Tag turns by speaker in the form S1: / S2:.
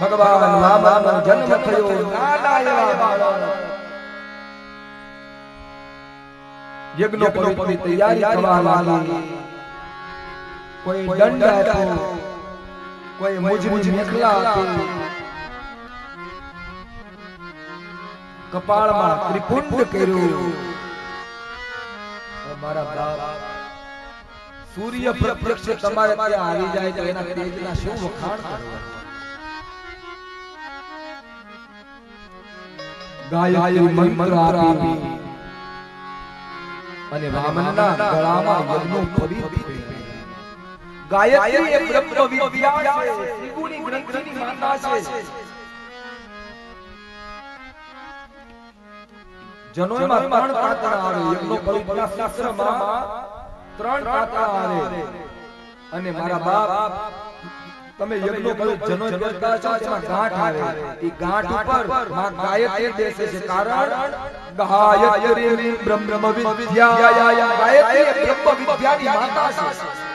S1: ભગવાન વામનનો જન્મ થયો નાના એવા બાળક યજ્ઞોપવીતની તૈયારી થવા લાગી કોઈ દંડ આપ્યો કોઈ મુજરી મેખલા આપી કપાળમાં ત્રિપુંડ કર્યું મારા બાપ સૂર્ય પ્રત્યક્ષ તમારે ત્યાં આવી જાય તો એના તેજના શું વખાણ કરવા ગાયત્રી મંત્ર આપી અને વામનના ગળામાં યજ્ઞોપવીત ગાયત્રી એ બ્રહ્મ વિદ્યા છે ત્રિગુણી ગ્રંથની માતા છે જનોયમાં ત્રણ પાત્ર આવે યજ્ઞોપવીતના શાસ્ત્રમાં ત્રણ પાત્ર આવે અને મારા બાપ તમે યજ્ઞોપવીત જનોય કરતા છો તેમાં ગાંઠ આવે એ ગાંઠ ઉપર માં ગાયત્રી બેસે છે કારણ ગાયત્રી બ્રહ્મ વિદ્યા ગાયત્રી બ્રહ્મ વિદ્યાની માતા છે